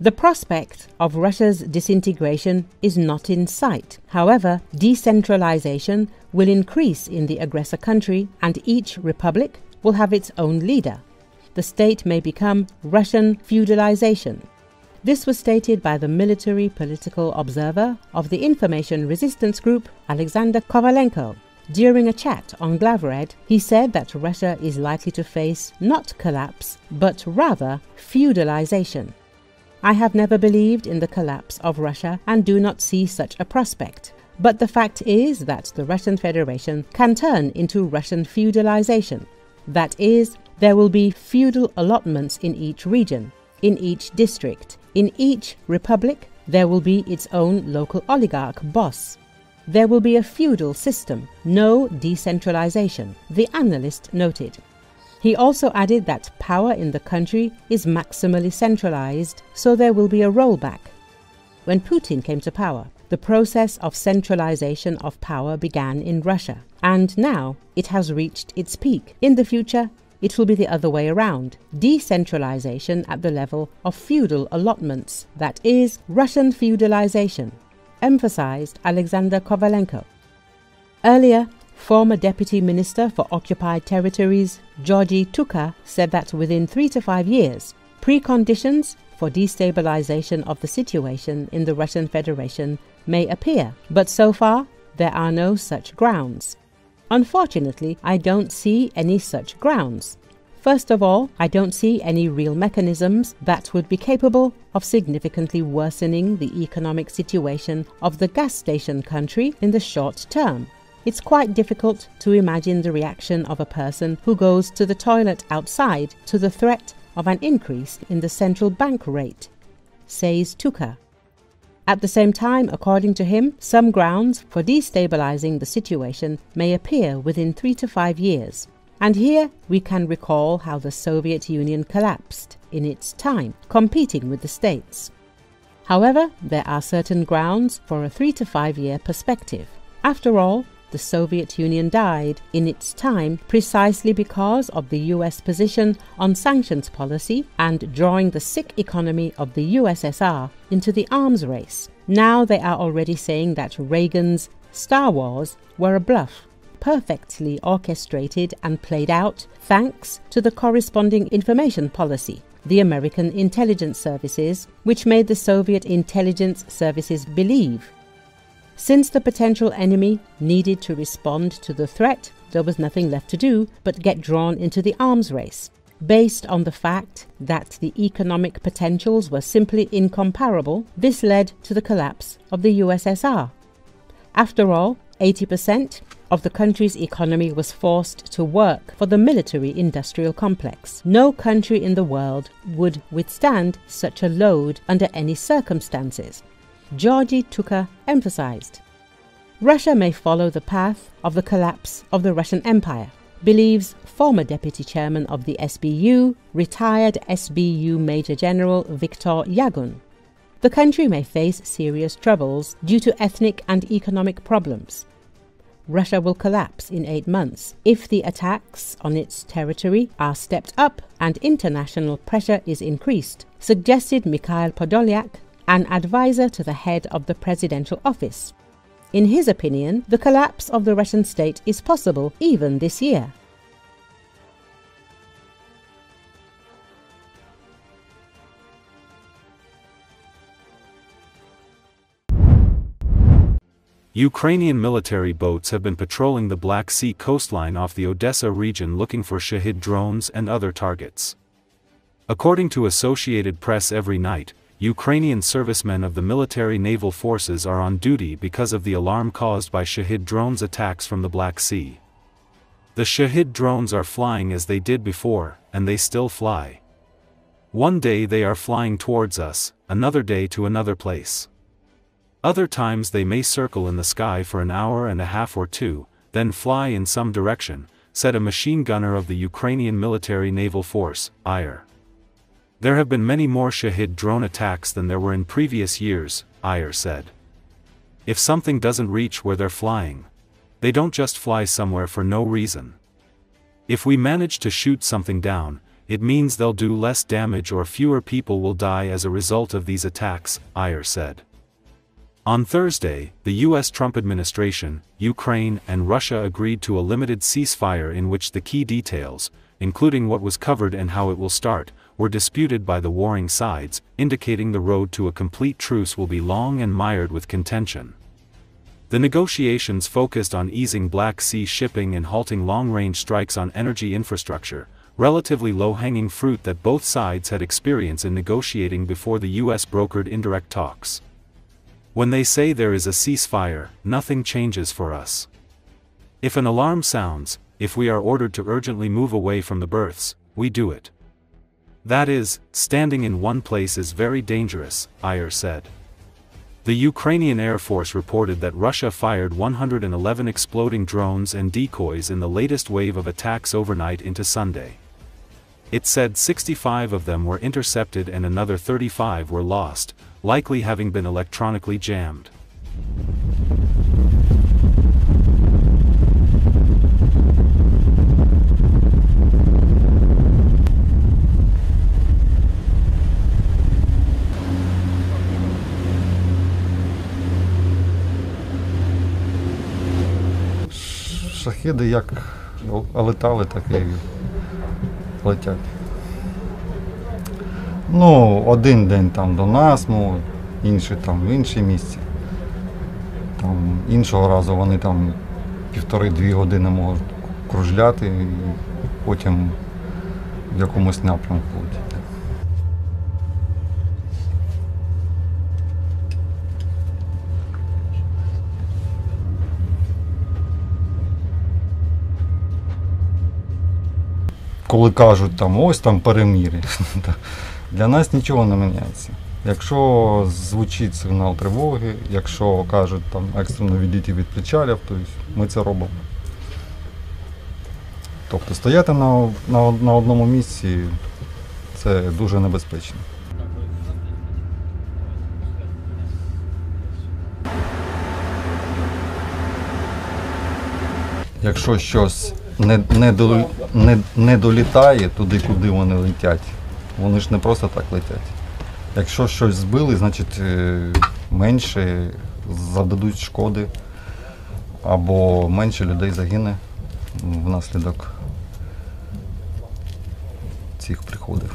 The prospect of Russia's disintegration is not in sight. However, decentralization will increase in the aggressor country and each republic will have its own leader. The state may become Russian feudalization. This was stated by the military political observer of the information resistance group Alexander Kovalenko. During a chat on Glavred, he said that Russia is likely to face not collapse, but rather feudalization. I have never believed in the collapse of Russia and do not see such a prospect. But the fact is that the Russian Federation can turn into Russian feudalization. That is, there will be feudal allotments in each region, in each district. In each republic, there will be its own local oligarch boss. There will be a feudal system, no decentralization, the analyst noted. He also added that power in the country is maximally centralized, so there will be a rollback. When Putin came to power, the process of centralization of power began in Russia, and now it has reached its peak. In the future, it will be the other way around, decentralization at the level of feudal allotments, that is, Russian feudalization, emphasized Alexander Kovalenko. Earlier, former Deputy Minister for Occupied Territories Georgy Tuka said that within 3 to 5 years, preconditions for destabilization of the situation in the Russian Federation may appear, but so far there are no such grounds. Unfortunately, I don't see any such grounds. First of all, I don't see any real mechanisms that would be capable of significantly worsening the economic situation of the gas station country in the short term. It's quite difficult to imagine the reaction of a person who goes to the toilet outside to the threat of an increase in the central bank rate, says Tuka. At the same time, according to him, some grounds for destabilizing the situation may appear within 3 to 5 years. And here we can recall how the Soviet Union collapsed in its time, competing with the states. However, there are certain grounds for a 3 to 5 year perspective. After all, the Soviet Union died in its time precisely because of the US position on sanctions policy and drawing the sick economy of the USSR into the arms race. Now they are already saying that Reagan's Star Wars were a bluff, perfectly orchestrated and played out thanks to the corresponding information policy, the American intelligence services, which made the Soviet intelligence services believe. Since the potential enemy needed to respond to the threat, there was nothing left to do but get drawn into the arms race, based on the fact that the economic potentials were simply incomparable. This led to the collapse of the USSR. After all, 80% of the country's economy was forced to work for the military-industrial complex. No country in the world would withstand such a load under any circumstances, Georgy Tuka emphasized. Russia may follow the path of the collapse of the Russian Empire, believes former deputy chairman of the SBU, retired SBU Major General Viktor Yagun. The country may face serious troubles due to ethnic and economic problems. Russia will collapse in 8 months if the attacks on its territory are stepped up and international pressure is increased, suggested Mikhail Podolyak, an advisor to the head of the presidential office. In his opinion, the collapse of the Russian state is possible even this year. Ukrainian military boats have been patrolling the Black Sea coastline off the Odessa region looking for Shahid drones and other targets. According to Associated Press, every night, Ukrainian servicemen of the military naval forces are on duty because of the alarm caused by Shahid drones attacks from the Black Sea. The Shahid drones are flying as they did before, and they still fly. One day they are flying towards us, another day to another place. Other times they may circle in the sky for an hour and a half or two, then fly in some direction, said a machine gunner of the Ukrainian military naval force, IR. There have been many more Shahid drone attacks than there were in previous years, IR said. If something doesn't reach where they're flying, they don't just fly somewhere for no reason. If we manage to shoot something down, it means they'll do less damage or fewer people will die as a result of these attacks, Ayer said. On Thursday, the U.S. Trump administration, Ukraine, and Russia agreed to a limited ceasefire in which the key details, including what was covered and how it will start, were disputed by the warring sides, indicating the road to a complete truce will be long and mired with contention. The negotiations focused on easing Black Sea shipping and halting long-range strikes on energy infrastructure, relatively low-hanging fruit that both sides had experience in negotiating before the U.S. brokered indirect talks. When they say there is a ceasefire, nothing changes for us. If an alarm sounds, if we are ordered to urgently move away from the berths, we do it. That is, standing in one place is very dangerous, Ayer said. The Ukrainian Air Force reported that Russia fired 111 exploding drones and decoys in the latest wave of attacks overnight into Sunday. It said 65 of them were intercepted and another 35 were lost, likely having been electronically jammed. Шахеди як летали, так і летять. Ну, один день там до нас, інший там в іншій місці. Там іншого разу вони там 1,5-2 години можуть кружляти і потім в якомусь напрямку летіти. Коли кажуть, там, ось там перемир'я, для нас нічого не міняється. Якщо звучить сигнал тривоги, якщо кажуть, там, екстрено відійти від причалів, то ми це робимо. Тобто стояти на одному місці – це дуже небезпечно. Якщо щось не долітає туди, куди вони летять, вони ж не просто так летять. Якщо щось збили, значить менше завдадуть шкоди або менше людей загине внаслідок цих приходів.